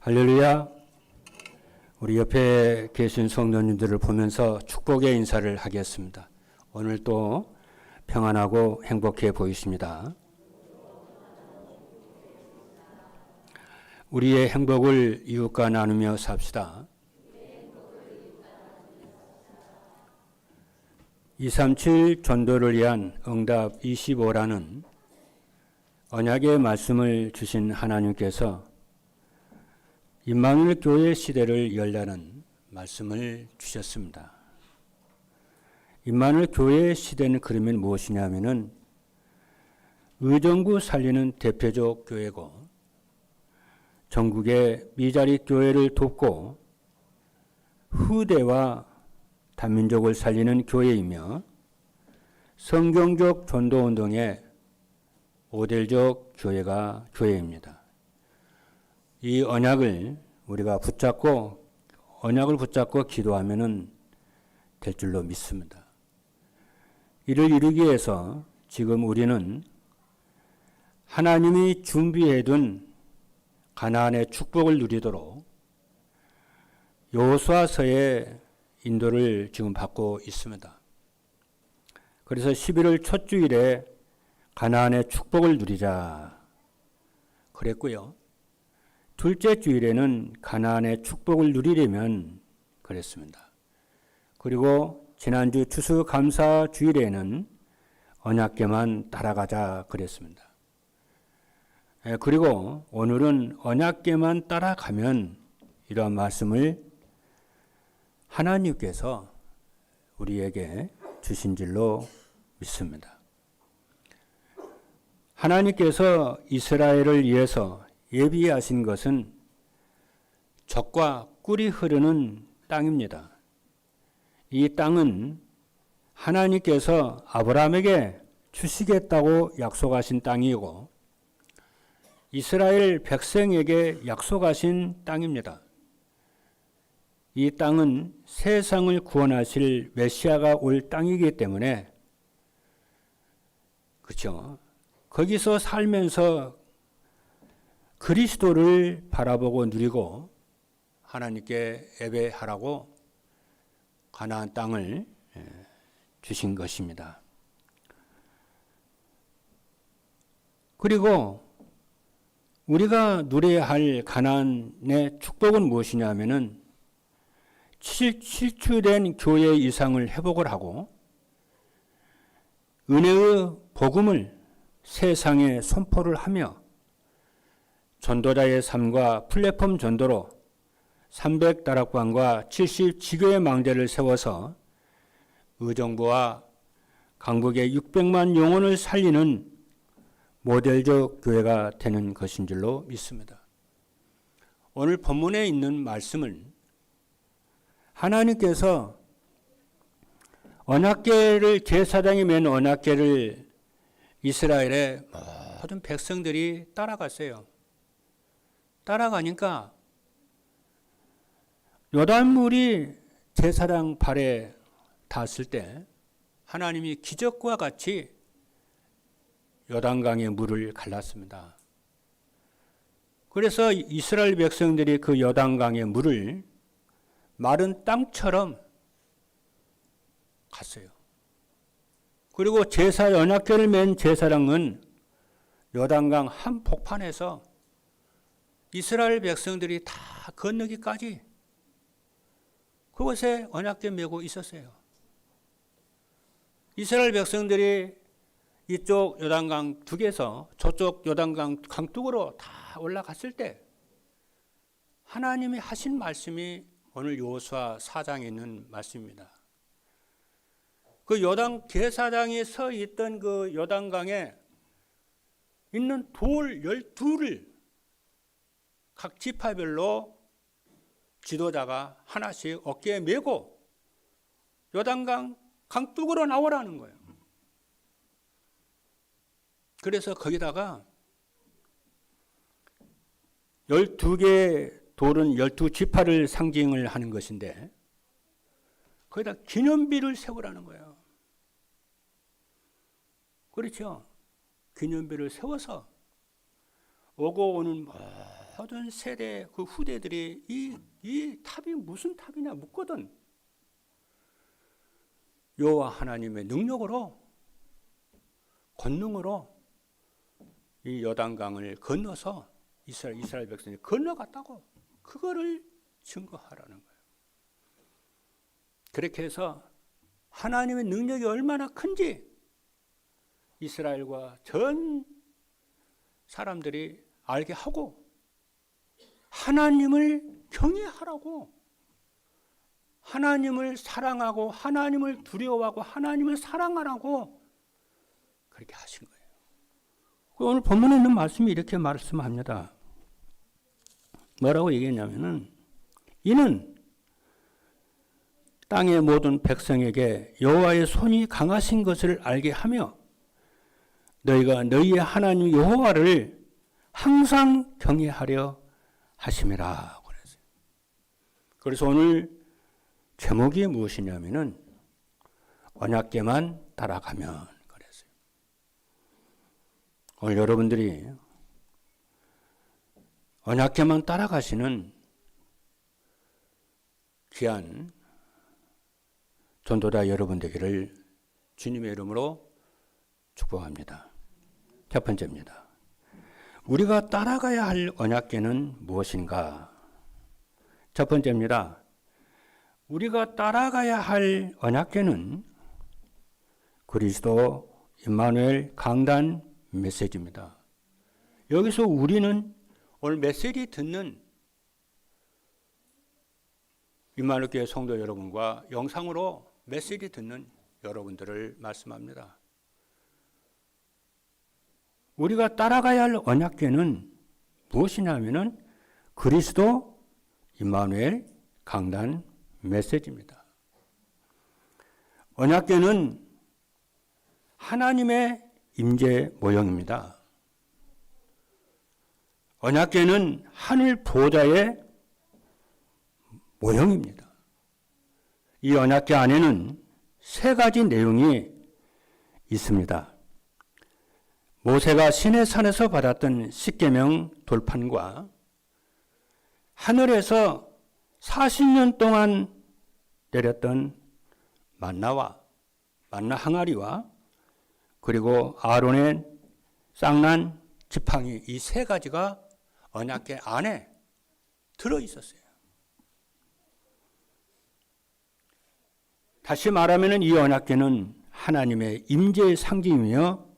할렐루야. 우리 옆에 계신 성도님들을 보면서 축복의 인사를 하겠습니다. 오늘도 평안하고 행복해 보이십니다. 우리의 행복을 이웃과 나누며 삽시다. 237 전도를 위한 응답 25라는 언약의 말씀을 주신 하나님께서 임마누엘 교회 시대를 열라는 말씀을 주셨습니다. 임마누엘 교회 시대는 그러면 무엇이냐면은 의정부 살리는 대표적 교회고 전국의 미자리 교회를 돕고 후대와 단민족을 살리는 교회이며 성경적 전도운동의 모델적 교회입니다. 이 언약을 우리가 붙잡고 기도하면은 될 줄로 믿습니다. 이를 이루기 위해서 지금 우리는 하나님이 준비해둔 가나안의 축복을 누리도록 여호수아서의 인도를 지금 받고 있습니다. 그래서 11월 첫 주일에 가나안의 축복을 누리자 그랬고요. 둘째 주일에는 가나안의 축복을 누리려면 그랬습니다. 그리고 지난주 추수감사 주일에는 언약궤만 따라가자 그랬습니다. 그리고 오늘은 언약궤만 따라가면 이러한 말씀을 하나님께서 우리에게 주신 줄로 믿습니다. 하나님께서 이스라엘을 위해서 예비하신 것은 젖과 꿀이 흐르는 땅입니다. 이 땅은 하나님께서 아브라함에게 주시겠다고 약속하신 땅이고 이스라엘 백성에게 약속하신 땅입니다. 이 땅은 세상을 구원하실 메시아가 올 땅이기 때문에 그렇죠. 거기서 살면서 그리스도를 바라보고 누리고 하나님께 예배하라고 가나안 땅을 주신 것입니다. 그리고 우리가 누려야 할 가나안의 축복은 무엇이냐면은 실추된 교회의 이상을 회복을 하고 은혜의 복음을 세상에 선포를 하며 전도자의 삶과 플랫폼 전도로 300다락방과 70지교의 망대를 세워서 의정부와 강북의 600만 영혼을 살리는 모델적 교회가 되는 것인 줄로 믿습니다. 오늘 본문에 있는 말씀을 하나님께서 언약궤를 제사장이 맨 언약궤를 이스라엘의 모든 백성들이 따라갔어요. 따라가니까 요단물이 제사장 발에 닿았을 때 하나님이 기적과 같이 요단강의 물을 갈랐습니다. 그래서 이스라엘 백성들이 그 요단강의 물을 마른 땅처럼 갔어요. 그리고 언약궤를 맨 제사장은 요단강 한복판에서 이스라엘 백성들이 다 건너기까지 그곳에 언약궤 메고 있었어요. 이스라엘 백성들이 이쪽 요단강 둑에서 저쪽 요단강 강둑으로 다 올라갔을 때 하나님이 하신 말씀이 오늘 여호수아 4장에 있는 말씀입니다. 그 요단 제사장이 서 있던 그 요단강에 있는 돌 12를 각 지파별로 지도자가 하나씩 어깨에 메고 요단강 강둑으로 나오라는 거예요. 그래서 거기다가 12개의 돌은 12지파를 상징을 하는 것인데 거기다 기념비를 세우라는 거예요. 그렇죠. 기념비를 세워서 오고 오는 모든 세대 그 후대들이 이 탑이 무슨 탑이냐 묻거든. 여호와 하나님의 능력으로, 권능으로 이 요단강을 건너서 이스라엘 백성이 건너갔다고, 그거를 증거하라는 거예요. 그렇게 해서 하나님의 능력이 얼마나 큰지 이스라엘과 전 사람들이 알게 하고, 하나님을 경외하라고, 하나님을 사랑하고 하나님을 두려워하고 하나님을 사랑하라고 그렇게 하신 거예요. 오늘 본문에 있는 말씀이 이렇게 말씀합니다. 뭐라고 얘기했냐면은, 이는 땅의 모든 백성에게 여호와의 손이 강하신 것을 알게 하며 너희가 너희의 하나님 여호와를 항상 경외하려 하심이라 그랬어요. 그래서 오늘 제목이 무엇이냐면은 언약궤만 따라가면 그랬어요. 오늘 여러분들이 언약궤만 따라가시는 귀한 전도자 여러분 되기를 주님의 이름으로 축복합니다. 첫 번째입니다. 우리가 따라가야 할 언약궤는 무엇인가? 첫 번째입니다. 우리가 따라가야 할 언약궤는 그리스도 임마누엘 강단 메시지입니다. 여기서 우리는 오늘 메시지 듣는 임마누엘 교회 성도 여러분과 영상으로 메시지 듣는 여러분들을 말씀합니다. 우리가 따라가야 할 언약궤는 무엇이냐면은 그리스도 임마누엘 강단 메시지입니다. 언약궤는 하나님의 임재 모형입니다. 언약궤는 하늘 보좌의 모형입니다. 이 언약궤 안에는 세 가지 내용이 있습니다. 모세가 시내산에서 받았던 십계명 돌판과 하늘에서 40년 동안 내렸던 만나 항아리와 그리고 아론의 쌍난 지팡이, 이 세 가지가 언약궤 안에 들어 있었어요. 다시 말하면 이 언약궤는 하나님의 임재의 상징이며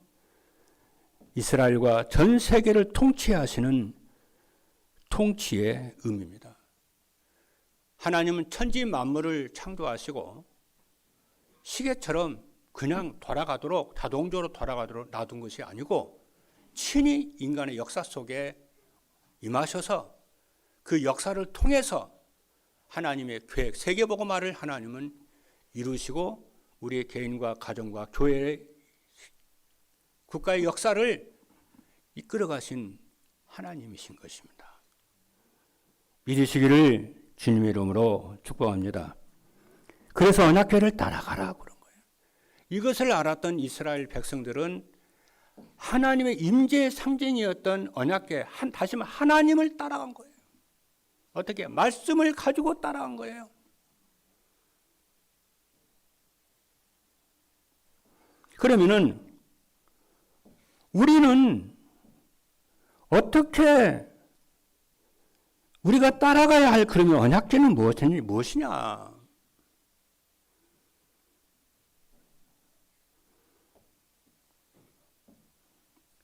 이스라엘과 전 세계를 통치하시는 통치의 의미입니다. 하나님은 천지 만물을 창조하시고 시계처럼 그냥 돌아가도록, 자동적으로 돌아가도록 놔둔 것이 아니고 친히 인간의 역사 속에 임하셔서 그 역사를 통해서 하나님의 계획, 세계복음화를 하나님은 이루시고 우리의 개인과 가정과 교회의 국가의 역사를 이끌어 가신 하나님이신 것입니다. 믿으시기를 주님의 이름으로 축복합니다. 그래서 언약궤를 따라가라 그런 거예요. 이것을 알았던 이스라엘 백성들은 하나님의 임재의 상징이었던 언약궤, 다시 말하면 하나님을 따라간 거예요. 어떻게? 말씀을 가지고 따라간 거예요. 그러면은 우리는 어떻게 우리가 따라가야 할 그러면 언약궤는 무엇이냐?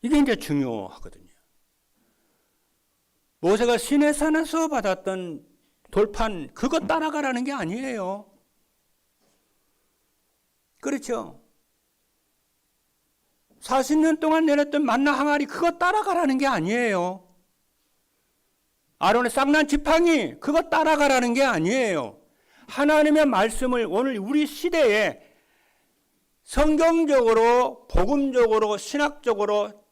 이게 이제 중요하거든요. 모세가 시내산에서 받았던 돌판, 그거 따라가라는 게 아니에요. 그렇죠? 40년 동안 내렸던 만나 항아리, 그거 따라가라는 게 아니에요. 아론의 쌍난 지팡이, 그거 따라가라는 게 아니에요. 하나님의 말씀을 오늘 우리 시대에 성경적으로, 복음적으로, 신학적으로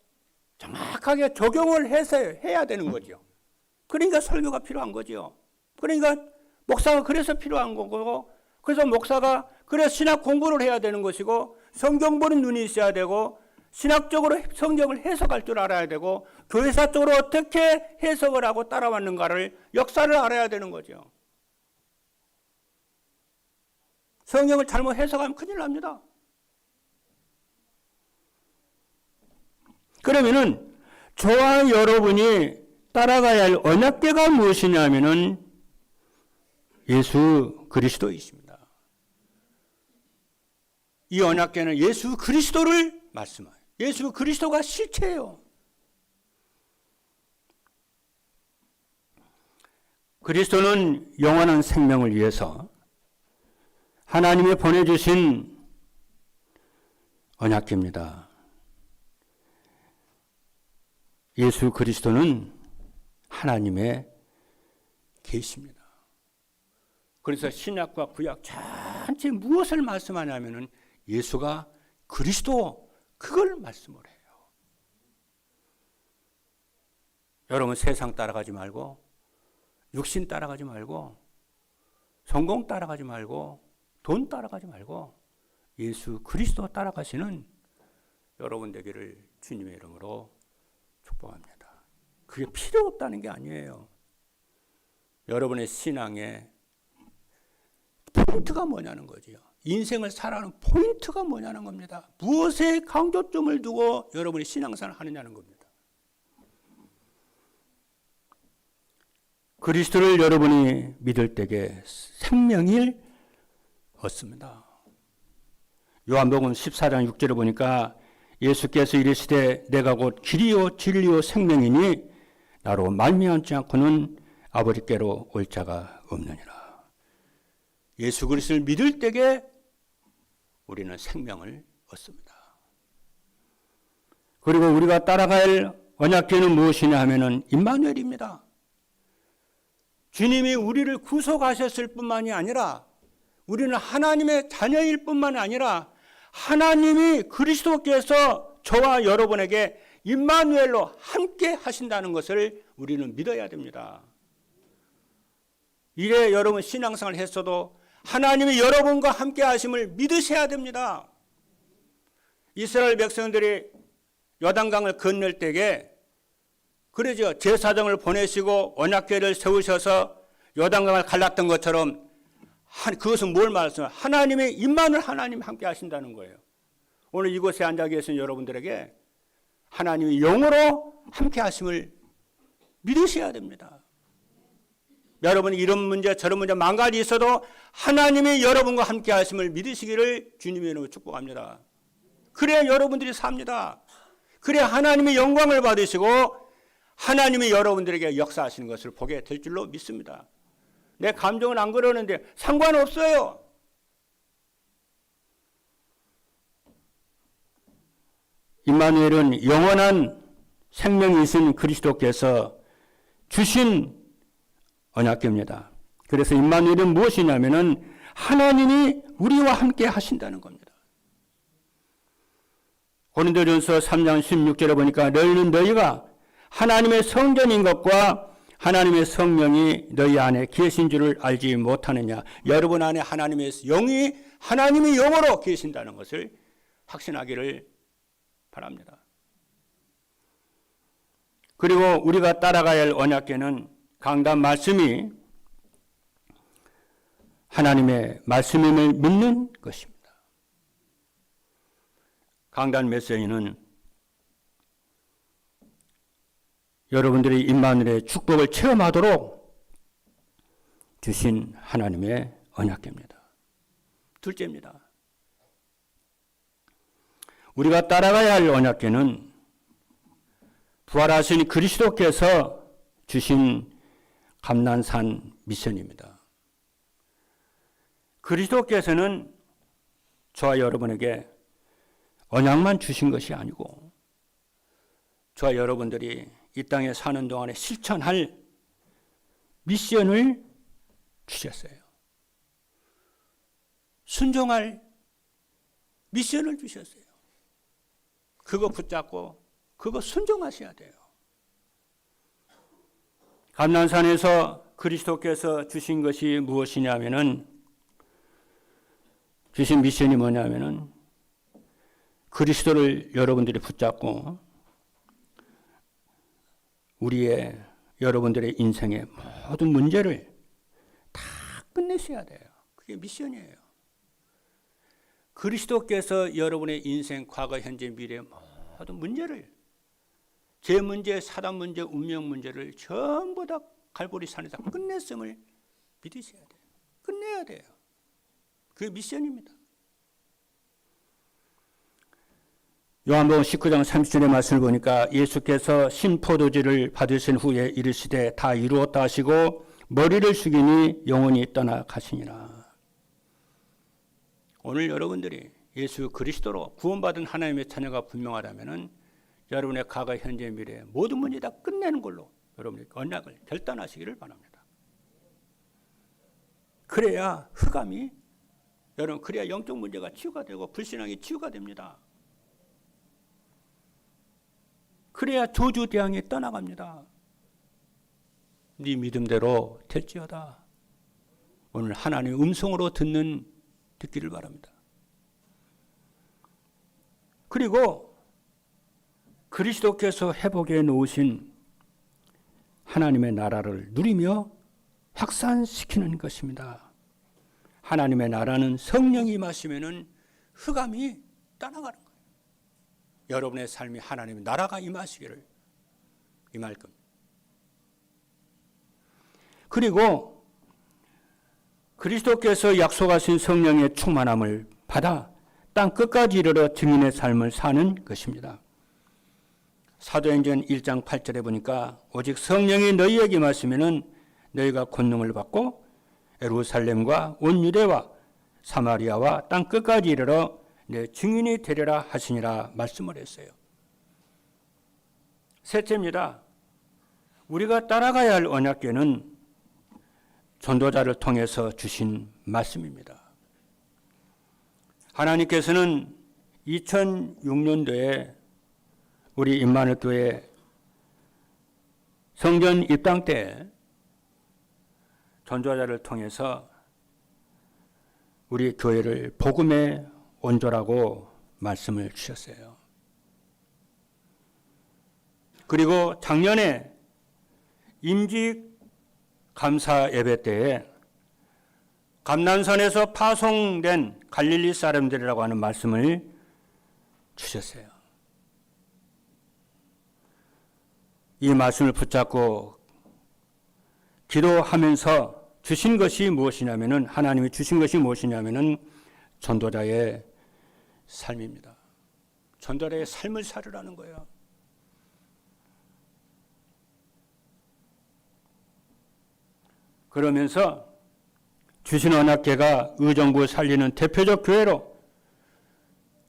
정확하게 적용을 해서 해야 되는 거죠. 그러니까 설교가 필요한 거죠. 그러니까 목사가 그래서 필요한 거고, 그래서 목사가 그래서 신학 공부를 해야 되는 것이고, 성경 보는 눈이 있어야 되고, 신학적으로 성경을 해석할 줄 알아야 되고 교회사적으로 어떻게 해석을 하고 따라왔는가를 역사를 알아야 되는 거죠. 성경을 잘못 해석하면 큰일 납니다. 그러면은 저와 여러분이 따라가야 할 언약궤가 무엇이냐면은 예수 그리스도이십니다. 이 언약궤는 예수 그리스도를 말씀해요. 예수 그리스도가 실체예요. 그리스도는 영원한 생명을 위해서 하나님이 보내주신 언약궤입니다. 예수 그리스도는 하나님의 계시입니다. 그래서 신약과 구약 전체 무엇을 말씀하냐면은 예수가 그리스도, 그걸 말씀을 해요. 여러분 세상 따라가지 말고, 육신 따라가지 말고, 성공 따라가지 말고, 돈 따라가지 말고 예수 그리스도 따라가시는 여러분 되기를 주님의 이름으로 축복합니다. 그게 필요 없다는 게 아니에요. 여러분의 신앙의 포인트가 뭐냐는 거지요. 인생을 살아가는 포인트가 뭐냐는 겁니다. 무엇에 강조점을 두고 여러분이 신앙생활을 하느냐는 겁니다. 그리스도를 여러분이 믿을 때에 생명을 얻습니다. 요한복음 14장 6절에 보니까 예수께서 이르시되 내가 곧 길이요 진리요 생명이니 나로 말미암지 않고는 아버지께로 올 자가 없느니라. 예수 그리스도를 믿을 때에 우리는 생명을 얻습니다. 그리고 우리가 따라가야 할 언약궤는 무엇이냐 하면은 임마누엘입니다. 주님이 우리를 구속하셨을 뿐만이 아니라 우리는 하나님의 자녀일 뿐만 아니라 하나님이 그리스도께서 저와 여러분에게 임마누엘로 함께 하신다는 것을 우리는 믿어야 됩니다. 이래 여러분 신앙생활을 했어도 하나님이 여러분과 함께 하심을 믿으셔야 됩니다. 이스라엘 백성들이 요단강을 건널 때에 그러죠. 제사장을 보내시고 언약궤를 세우셔서 요단강을 갈랐던 것처럼 그것은 뭘 말씀해요? 하나님의 임마누엘 하나님 함께 하신다는 거예요. 오늘 이곳에 앉아 계신 여러분들에게 하나님이 영으로 함께 하심을 믿으셔야 됩니다. 여러분이 이런 문제 저런 문제 만 가지 있어도 하나님이 여러분과 함께 하심을 믿으시기를 주님의 이름으로 축복합니다. 그래야 여러분들이 삽니다. 그래야 하나님의 영광을 받으시고 하나님이 여러분들에게 역사하시는 것을 보게 될 줄로 믿습니다. 내 감정은 안 그러는데 상관없어요. 임마누엘은 영원한 생명이신 그리스도께서 주신 언약궤입니다. 그래서 임마누엘은 무엇이냐면은 하나님이 우리와 함께 하신다는 겁니다. 고린도전서 3장 16절에 보니까 너희는 너희가 하나님의 성전인 것과 하나님의 성령이 너희 안에 계신 줄을 알지 못하느냐. 여러분 안에 하나님의 영이 하나님의 영으로 계신다는 것을 확신하기를 바랍니다. 그리고 우리가 따라가야 할 언약궤는 강단 말씀이 하나님의 말씀임을 믿는 것입니다. 강단 메시지는 여러분들이 임마누엘의 축복을 체험하도록 주신 하나님의 언약궤입니다. 둘째입니다. 우리가 따라가야 할 언약궤는 부활하신 그리스도께서 주신 감난산 미션입니다. 그리스도께서는 저와 여러분에게 언약만 주신 것이 아니고 저와 여러분들이 이 땅에 사는 동안에 실천할 미션을 주셨어요. 순종할 미션을 주셨어요. 그거 붙잡고 그거 순종하셔야 돼요. 감난산에서 그리스도께서 주신 것이 무엇이냐면은 주신 미션이 뭐냐면은 그리스도를 여러분들이 붙잡고 여러분들의 인생의 모든 문제를 다 끝내셔야 돼요. 그게 미션이에요. 그리스도께서 여러분의 인생, 과거, 현재, 미래의 모든 문제를, 제 문제, 사단 문제, 운명 문제를 전부 다 갈보리산에서 끝냈음을 믿으셔야 돼요. 끝내야 돼요. 그게 미션입니다. 요한복음 19장 30절의 말씀을 보니까 예수께서 신포도주를 받으신 후에 이르시되 다 이루었다 하시고 머리를 숙이니 영혼이 떠나 가시니라. 오늘 여러분들이 예수 그리스도로 구원받은 하나님의 자녀가 분명하다면 여러분의 과거, 현재, 미래 모든 문제 다 끝내는 걸로 여러분의 언약을 결단하시기를 바랍니다. 그래야 흑암이, 여러분, 그래야 영적 문제가 치유가 되고 불신앙이 치유가 됩니다. 그래야 저주대항이 떠나갑니다. 네 믿음대로 될지어다. 오늘 하나님의 음성으로 듣기를 바랍니다. 그리고 그리스도께서 회복해 놓으신 하나님의 나라를 누리며 확산시키는 것입니다. 하나님의 나라는 성령이 임하시면은 흑암이 떠나가는 거예요. 여러분의 삶이 하나님의 나라가 임할 겁니다. 그리고 그리스도께서 약속하신 성령의 충만함을 받아 땅 끝까지 이르러 증인의 삶을 사는 것입니다. 사도행전 1장 8절에 보니까 오직 성령이 너희에게 임하시면은 너희가 권능을 받고 예루살렘과 온 유대와 사마리아와 땅 끝까지 이르러 내 증인이 되리라 하시니라 말씀을 했어요. 셋째입니다. 우리가 따라가야 할 언약궤는 전도자를 통해서 주신 말씀입니다. 하나님께서는 2006년도에 우리 임마누엘교회 성전 입당 때 전도자를 통해서 우리 교회를 복음의 온조라고 말씀을 주셨어요. 그리고 작년에 임직 감사 예배 때에 감난산에서 파송된 갈릴리 사람들이라고 하는 말씀을 주셨어요. 이 말씀을 붙잡고 기도하면서 주신 것이 무엇이냐면은, 하나님이 주신 것이 무엇이냐면은 전도자의 삶입니다. 전도자의 삶을 살으라는 거예요. 그러면서 주신 언약궤가 의정부 살리는 대표적 교회로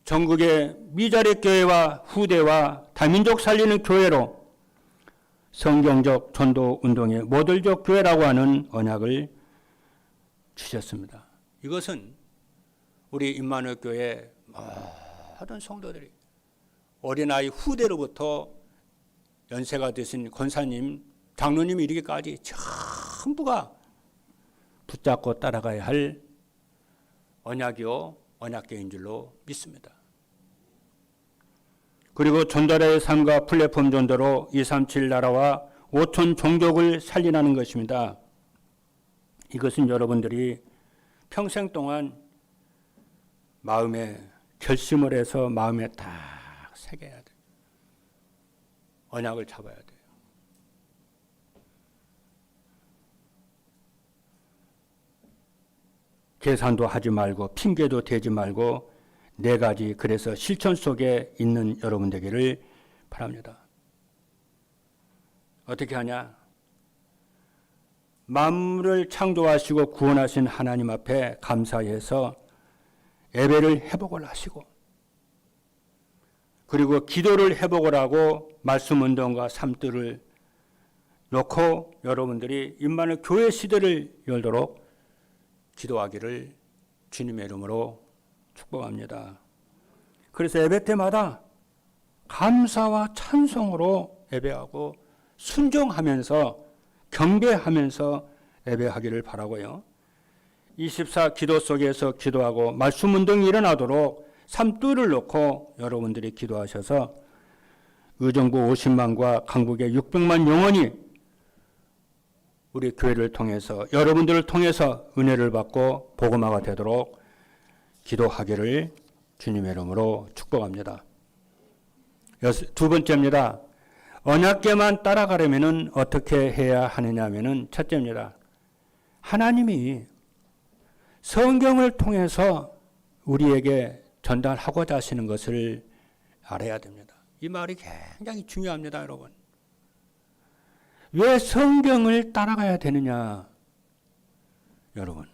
전국의 미자립 교회와 후대와 다민족 살리는 교회로 성경적 전도 운동의 모델적 교회라고 하는 언약을 주셨습니다. 이것은 우리 임마누엘 교회 모든 성도들이 어린아이 후대로부터 연세가 되신 권사님, 장로님 이르기까지 전부가 붙잡고 따라가야 할 언약이요 언약궤인 줄로 믿습니다. 그리고 전도자의 삶과 플랫폼 전도로 237 나라와 5천 종족을 살리라는 것입니다. 이것은 여러분들이 평생 동안 마음에 결심을 해서 마음에 딱 새겨야 돼요. 언약을 잡아야 돼요. 계산도 하지 말고 핑계도 대지 말고 네 가지, 그래서 실천 속에 있는 여러분 되기를 바랍니다. 어떻게 하냐? 만물을 창조하시고 구원하신 하나님 앞에 감사해서 예배를 회복을 하시고, 그리고 기도를 회복을 하고 말씀 운동과 삶들을 놓고 여러분들이 임마누엘 교회 시대를 열도록 기도하기를 주님의 이름으로 축복합니다. 그래서 예배 때마다 감사와 찬송으로 예배하고 순종하면서 경배하면서 예배하기를 바라고요. 24 기도 속에서 기도하고 말씀 운동이 일어나도록 삼두를 놓고 여러분들이 기도하셔서 의정부 50만과 강북의 600만 영혼이 우리 교회를 통해서 여러분들을 통해서 은혜를 받고 복음화가 되도록 기도하기를 주님의 이름으로 축복합니다. 두 번째입니다. 언약궤만 따라가려면 어떻게 해야 하느냐 하면은 첫째입니다. 하나님이 성경을 통해서 우리에게 전달하고자 하시는 것을 알아야 됩니다. 이 말이 굉장히 중요합니다, 여러분. 왜 성경을 따라가야 되느냐? 여러분,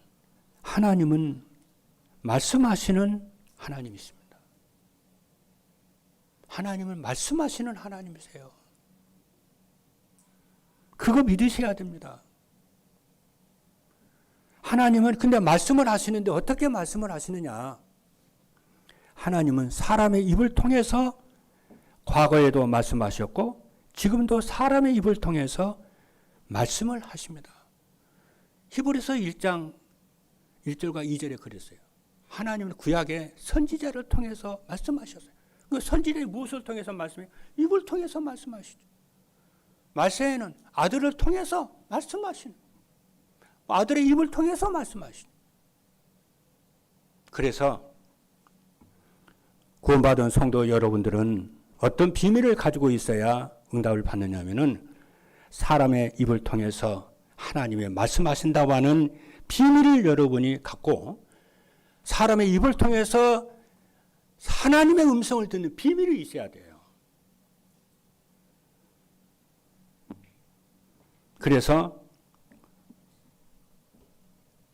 하나님은 말씀하시는 하나님이십니다. 하나님은 말씀하시는 하나님이세요. 그거 믿으셔야 됩니다. 하나님은 근데 말씀을 하시는데 어떻게 말씀을 하시느냐? 하나님은 사람의 입을 통해서 과거에도 말씀하셨고 지금도 사람의 입을 통해서 말씀을 하십니다. 히브리서 1장 1절과 2절에 그랬어요. 하나님은 구약의 선지자를 통해서 말씀하셨어요. 그 선지자의 무엇을 통해서 말씀해요? 입을 통해서 말씀하시죠. 말세에는 아들을 통해서 말씀하시는, 아들의 입을 통해서 말씀하시는. 그래서 구원받은 성도 여러분들은 어떤 비밀을 가지고 있어야 응답을 받느냐 하면은 사람의 입을 통해서 하나님의 말씀하신다고 하는 비밀을 여러분이 갖고 사람의 입을 통해서 하나님의 음성을 듣는 비밀이 있어야 돼요. 그래서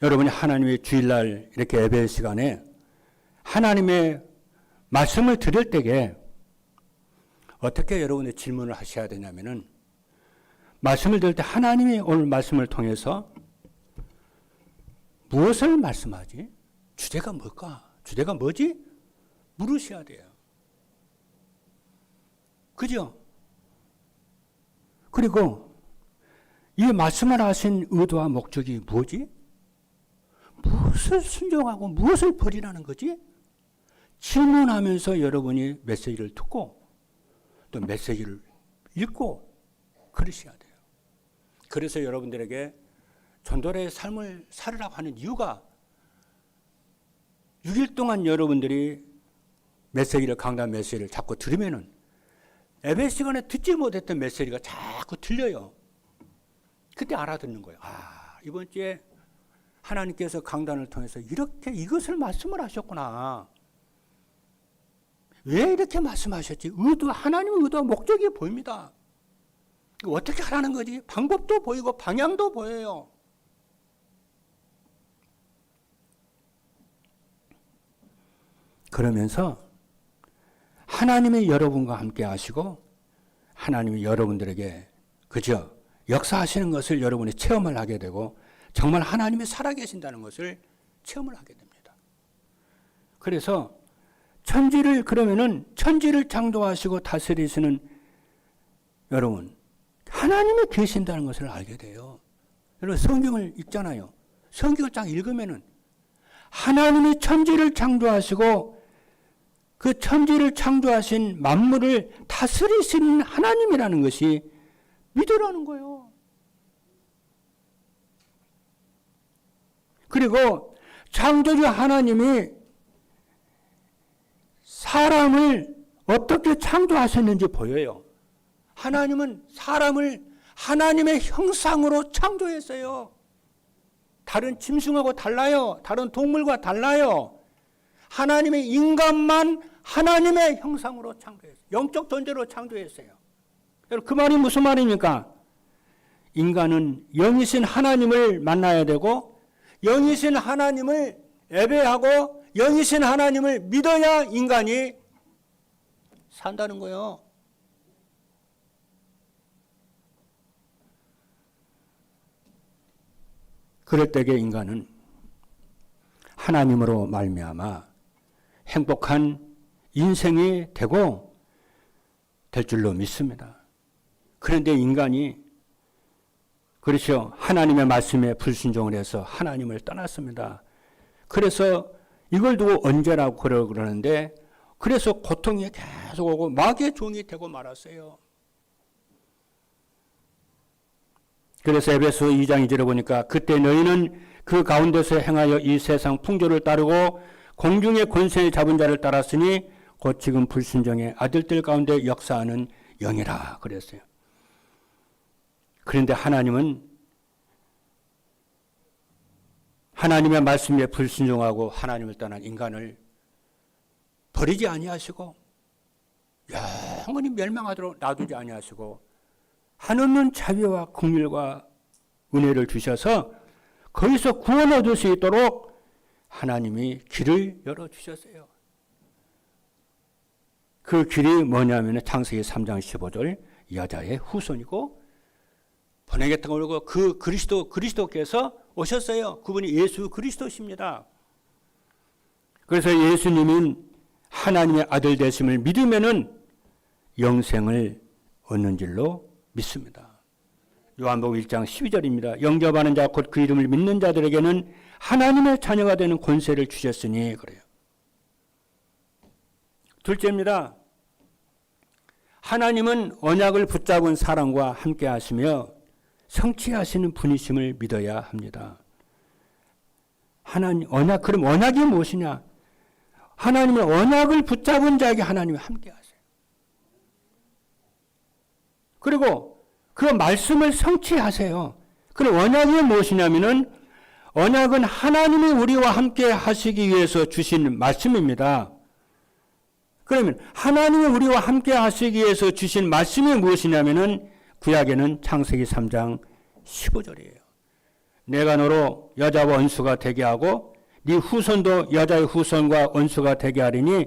여러분이 하나님의 주일날 이렇게 예배 시간에 하나님의 말씀을 들을 때에 어떻게 여러분의 질문을 하셔야 되냐면은 말씀을 들을 때 하나님이 오늘 말씀을 통해서 무엇을 말씀하지? 주제가 뭘까? 주제가 뭐지? 물으셔야 돼요. 그죠? 그리고 이 말씀을 하신 의도와 목적이 뭐지? 무엇을 순종하고 무엇을 버리라는 거지? 질문하면서 여러분이 메시지를 듣고 또 메시지를 읽고 그러셔야 돼요. 그래서 여러분들에게 전도의 삶을 살으라고 하는 이유가 6일 동안 여러분들이 메시지를, 강단 메시지를 자꾸 들으면은 예배 시간에 듣지 못했던 메시지가 자꾸 들려요. 그때 알아듣는 거예요. 아, 이번 주에 하나님께서 강단을 통해서 이렇게 이것을 말씀을 하셨구나. 왜 이렇게 말씀하셨지? 하나님의 의도와 목적이 보입니다. 어떻게 하라는 거지? 방법도 보이고 방향도 보여요. 그러면서 하나님이 여러분과 함께 하시고 하나님이 여러분들에게 그저 역사하시는 것을 여러분이 체험을 하게 되고 정말 하나님이 살아계신다는 것을 체험을 하게 됩니다. 그래서 천지를 창조하시고 다스리시는 여러분, 하나님이 계신다는 것을 알게 돼요. 여러분 성경을 읽잖아요. 성경을 쫙 읽으면은 하나님이 천지를 창조하시고 그 천지를 창조하신 만물을 다스리시는 하나님이라는 것이 믿으라는 거예요. 그리고 창조주 하나님이 사람을 어떻게 창조하셨는지 보여요. 하나님은 사람을 하나님의 형상으로 창조했어요. 다른 짐승하고 달라요. 다른 동물과 달라요. 하나님의 인간만 하나님의 형상으로 창조했어요. 영적 존재로 창조했어요. 여러분 그 말이 무슨 말입니까? 인간은 영이신 하나님을 만나야 되고 영이신 하나님을 예배하고 영이신 하나님을 믿어야 인간이 산다는 거예요. 그럴 때에 인간은 하나님으로 말미암아 행복한 인생이 되고 될 줄로 믿습니다. 그런데 인간이 그렇죠. 하나님의 말씀에 불순종을 해서 하나님을 떠났습니다. 그래서 이걸 두고 언제라고 그러는데 그래서 고통이 계속 오고 마귀의 종이 되고 말았어요. 그래서 에베소 2장 2절에 보니까 그때 너희는 그 가운데서 행하여 이 세상 풍조를 따르고 공중의 권세에 잡은 자를 따랐으니 곧 지금 불순종의 아들들 가운데 역사하는 영이라 그랬어요. 그런데 하나님은 하나님의 말씀에 불순종하고 하나님을 떠난 인간을 버리지 아니하시고 영원히 멸망하도록 놔두지 아니하시고 한없는 자비와 긍휼과 은혜를 주셔서 거기서 구원 얻을 수 있도록 하나님이 길을 열어주셨어요. 그 길이 뭐냐면 창세기 3장 15절 여자의 후손이고 보내겠다고 그러고 그 그리스도께서 오셨어요. 그분이 예수 그리스도십니다. 그래서 예수님은 하나님의 아들 되심을 믿으면은 영생을 얻는 줄로 믿습니다. 요한복음 1장 12절입니다. 영접하는 자 곧 그 이름을 믿는 자들에게는 하나님의 자녀가 되는 권세를 주셨으니 그래요. 둘째입니다. 하나님은 언약을 붙잡은 사람과 함께 하시며 성취하시는 분이심을 믿어야 합니다. 하나님 그럼 언약이 무엇이냐? 하나님은 언약을 붙잡은 자에게 하나님이 함께 하세요. 그리고 그 말씀을 성취하세요. 그럼 언약이 무엇이냐면은 언약은 하나님이 우리와 함께 하시기 위해서 주신 말씀입니다. 그러면 하나님이 우리와 함께 하시기 위해서 주신 말씀이 무엇이냐면은 구약에는 창세기 3장 15절이에요. 내가 너로 여자와 원수가 되게 하고 네 후손도 여자의 후손과 원수가 되게 하리니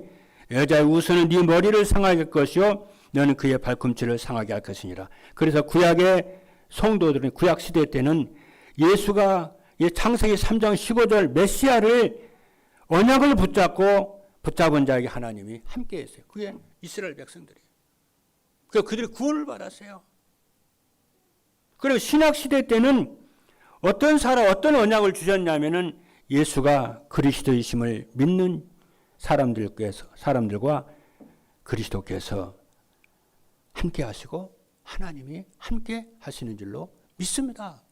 여자의 후손은 네 머리를 상하게 할 것이요 너는 그의 발꿈치를 상하게 할 것이니라. 그래서 구약의 성도들은 구약 시대 때는 예수가 창세기 3장 15절 메시아를 언약을 붙잡은 자에게 하나님이 함께 했어요. 그게 이스라엘 백성들이에요. 그래서 그들이 구원을 받았어요. 그리고 신약 시대 때는 어떤 언약을 주셨냐면은 예수가 그리스도이심을 믿는 사람들과 그리스도께서 함께 하시고 하나님이 함께 하시는 줄로 믿습니다.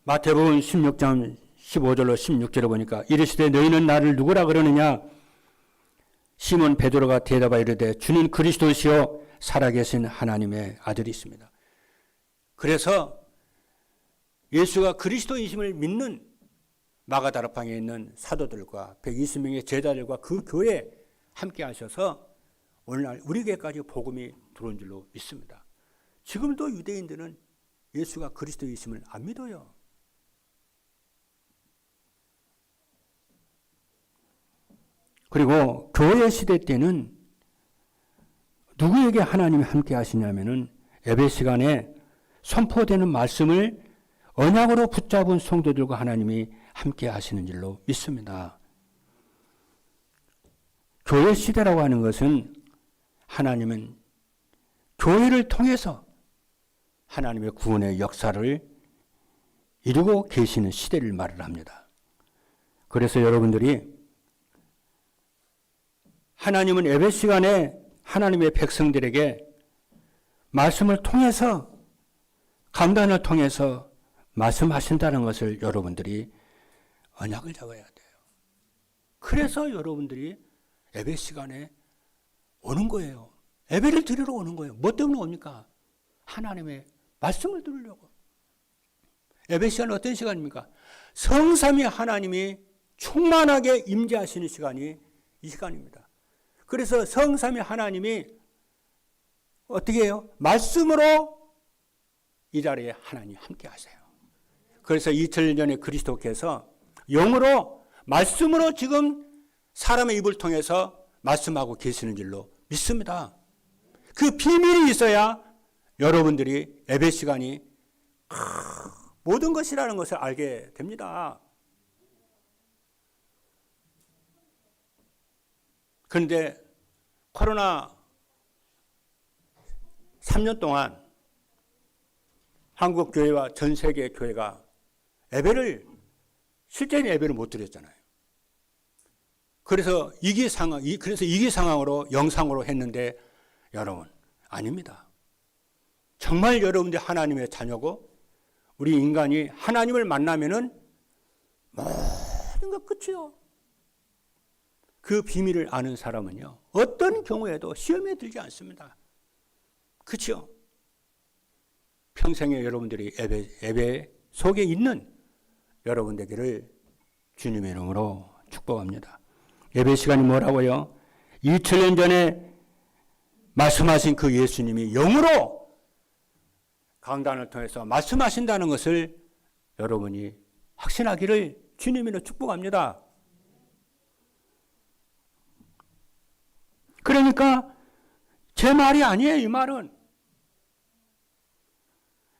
마태복음 16장 15절로 16절에 보니까 이르시되 너희는 나를 누구라 그러느냐? 시몬 베드로가 대답하여 이르되 주는 그리스도시요 살아계신 하나님의 아들이십니다. 그래서 예수가 그리스도이심을 믿는 마가다락방에 있는 사도들과 120명의 제자들과 그 교회에 함께 하셔서 오늘날 우리 교회까지 복음이 들어온 줄로 믿습니다. 지금도 유대인들은 예수가 그리스도이심을 안 믿어요. 그리고 교회 시대 때는 누구에게 하나님이 함께 하시냐면은 예배 시간에 선포되는 말씀을 언약으로 붙잡은 성도들과 하나님이 함께 하시는 줄로 믿습니다. 교회 시대라고 하는 것은 하나님은 교회를 통해서 하나님의 구원의 역사를 이루고 계시는 시대를 말을 합니다. 그래서 여러분들이 하나님은 예배 시간에 하나님의 백성들에게 말씀을 통해서 강단을 통해서 말씀하신다는 것을 여러분들이 언약을 잡아야 돼요. 그래서 여러분들이 예배 시간에 오는 거예요. 예배를 드리러 오는 거예요. 뭐 때문에 옵니까? 하나님의 말씀을 들으려고. 예배 시간은 어떤 시간입니까? 성삼위 하나님이 충만하게 임재하시는 시간이 이 시간입니다. 그래서 성삼위 하나님이 어떻게 해요? 말씀으로 이 자리에 하나님이 함께 하세요. 그래서 2000년 전에 그리스도께서 영으로 말씀으로 지금 사람의 입을 통해서 말씀하고 계시는 줄로 믿습니다. 그 비밀이 있어야 여러분들이 예배 시간이 모든 것이라는 것을 알게 됩니다. 그런데 코로나 3년 동안 한국 교회와 전 세계 교회가 실제는 예배를 못 드렸잖아요. 그래서 이기 상황으로 영상으로 했는데 여러분, 아닙니다. 정말 여러분들이 하나님의 자녀고 우리 인간이 하나님을 만나면은 모든 것 끝이요. 그 비밀을 아는 사람은요, 어떤 경우에도 시험에 들지 않습니다. 그렇죠? 평생에 여러분들이 예배 속에 있는 여러분 되기를 주님의 이름으로 축복합니다. 예배 시간이 뭐라고요? 2000년 전에 말씀하신 그 예수님이 영으로 강단을 통해서 말씀하신다는 것을 여러분이 확신하기를 주님으로 축복합니다. 그러니까 제 말이 아니에요, 이 말은.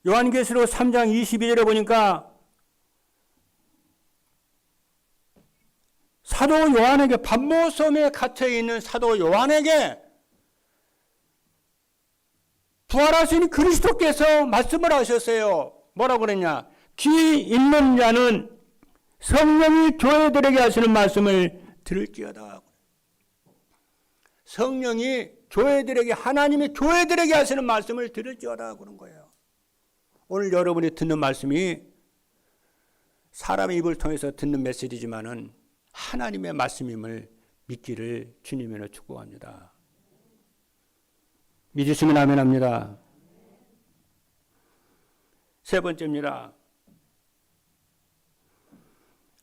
요한계시록 3장 22절에 보니까 사도 요한에게, pat모섬에 갇혀 있는 사도 요한에게 부활하신 그리스도께서 말씀을 하셨어요. 뭐라고 그랬냐? 귀 있는 자는 성령이 교회들에게 하시는 말씀을 들을지어다. 성령이 교회들에게, 하나님이 교회들에게 하시는 말씀을 들을지어다 그런 거예요. 오늘 여러분이 듣는 말씀이 사람의 입을 통해서 듣는 메시지지만은 하나님의 말씀임을 믿기를 주님으로 축복합니다. 믿으시면 아멘합니다. 세 번째입니다.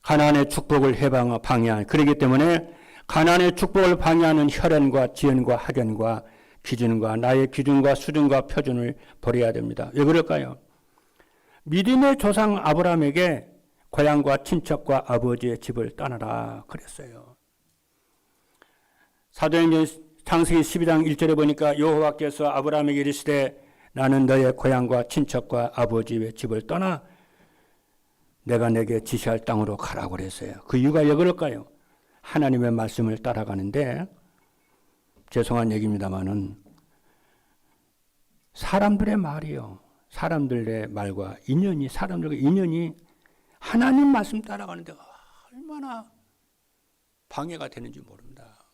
가나안의 축복을 방해한, 그렇기 때문에 가나안의 축복을 방해하는 혈연과 지연과 학연과 기준과 나의 기준과 수준과 표준을 버려야 됩니다. 왜 그럴까요? 믿음의 조상 아브라함에게 고향과 친척과 아버지의 집을 떠나라 그랬어요. 사도행전 창세기 12장 1절에 보니까 여호와께서 아브라함에게 이르시되 나는 너의 고향과 친척과 아버지의 집을 떠나 내가 내게 지시할 땅으로 가라고 그랬어요. 그 이유가 왜 그럴까요? 하나님의 말씀을 따라가는데, 죄송한 얘기입니다만은 사람들의 말이요, 사람들의 말과 인연이, 사람들과 인연이 하나님 말씀 따라가는데 얼마나 방해가 되는지 모릅니다.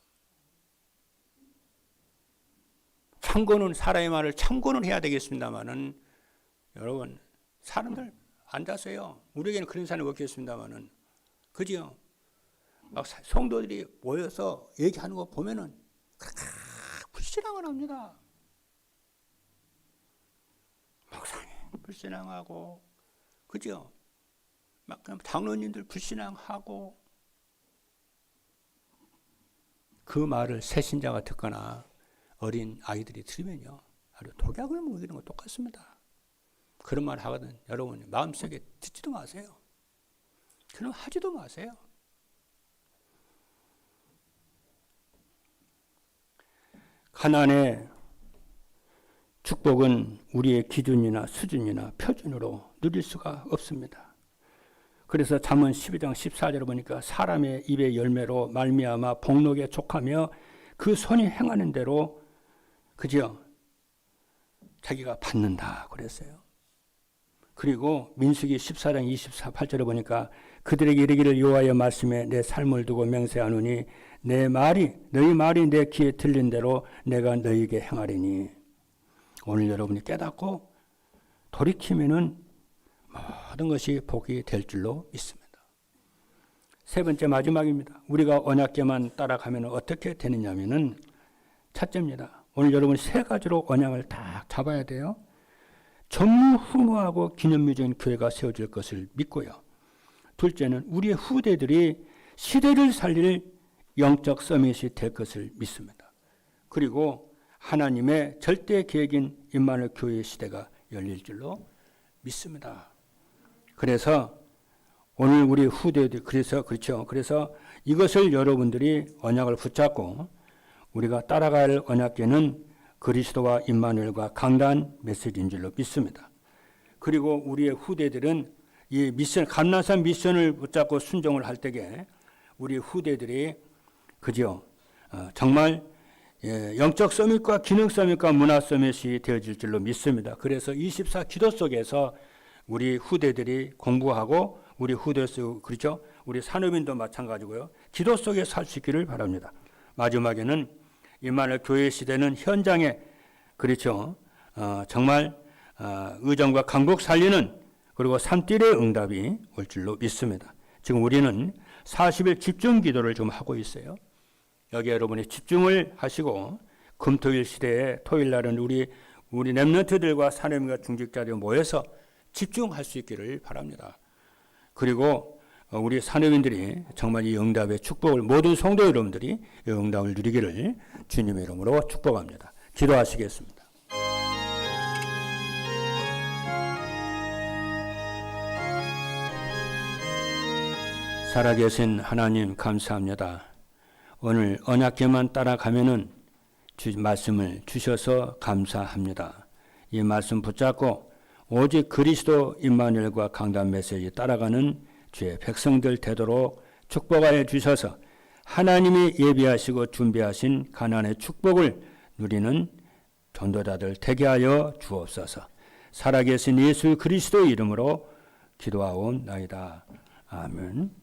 참고는, 사람의 말을 참고는 해야 되겠습니다만은 여러분, 사람들 앉아서요, 우리에게는 그런 사람이 없겠습니다만은, 그죠? 막 성도들이 모여서 얘기하는 거 보면은 불신앙을 합니다. 목사님 불신앙하고, 그죠? 막 장로님들 불신앙하고, 그 말을 새신자가 듣거나 어린 아이들이 들으면요, 아주 독약을 먹이는 거 똑같습니다. 그런 말 하거든. 여러분 마음속에 듣지도 마세요. 그럼 하지도 마세요. 가나안의 축복은 우리의 기준이나 수준이나 표준으로 누릴 수가 없습니다. 그래서 잠언 12장 14절을 보니까 사람의 입의 열매로 말미암아 복록에 족하며 그 손이 행하는 대로, 그죠? 자기가 받는다 그랬어요. 그리고 민수기 14장 28절에 보니까 그들에게 이르기를 여호와의 말씀에 내 삶을 두고 맹세하노니 너희 말이 내 귀에 들린 대로 내가 너희에게 행하리니. 오늘 여러분이 깨닫고 돌이키면은 모든 것이 복이 될 줄로 믿습니다. 세 번째, 마지막입니다. 우리가 언약궤만 따라가면 어떻게 되느냐면은, 첫째입니다. 오늘 여러분 세 가지로 언약을 딱 잡아야 돼요. 전무후무하고 기념비적인 교회가 세워질 것을 믿고요. 둘째는 우리의 후대들이 시대를 살릴 영적 서밋이 될 것을 믿습니다. 그리고 하나님의 절대 계획인 임마누엘 교회의 시대가 열릴 줄로 믿습니다. 그래서 오늘 우리 후대들, 그래서 이것을 여러분들이 언약을 붙잡고 우리가 따라갈 언약궤는 그리스도와 임마누엘과 강단 메시지인 줄로 믿습니다. 그리고 우리의 후대들은 이 미션, 감람산 미션을 붙잡고 순종을 할 때에 우리 후대들이, 그죠? 정말 영적 서밋과 기능 서밋과 문화 서밋이 되어질 줄로 믿습니다. 그래서 24 기도 속에서 우리 후대들이 공부하고 우리 후대수 그렇죠? 우리 산업인도 마찬가지고요. 기도 속에 살 수 있기를 바랍니다. 마지막에는 이만희 교회 시대는 현장에 그렇죠. 정말 의정과 강국 살리는 그리고 산길의 응답이 올 줄로 믿습니다. 지금 우리는 40일 집중 기도를 좀 하고 있어요. 여기 여러분이 집중을 하시고 금토일 시대에 토요일 날은 우리 렘넌트들과 사람과 중직자들이 모여서 집중할 수 있기를 바랍니다. 그리고 우리 산업인들이 정말 이 응답의 축복을 모든 성도 여러분들이 이 응답을 누리기를 주님의 이름으로 축복합니다. 기도하시겠습니다. 살아계신 하나님 감사합니다. 오늘 언약궤만 따라가면은 말씀을 주셔서 감사합니다. 이 말씀 붙잡고 오직 그리스도 임마누엘과 강단 메시지 따라가는 주의 백성들 되도록 축복하여 주셔서 하나님이 예비하시고 준비하신 가나안의 축복을 누리는 전도자들 되게 하여 주옵소서. 살아계신 예수 그리스도 이름으로 기도하옵나이다. 아멘.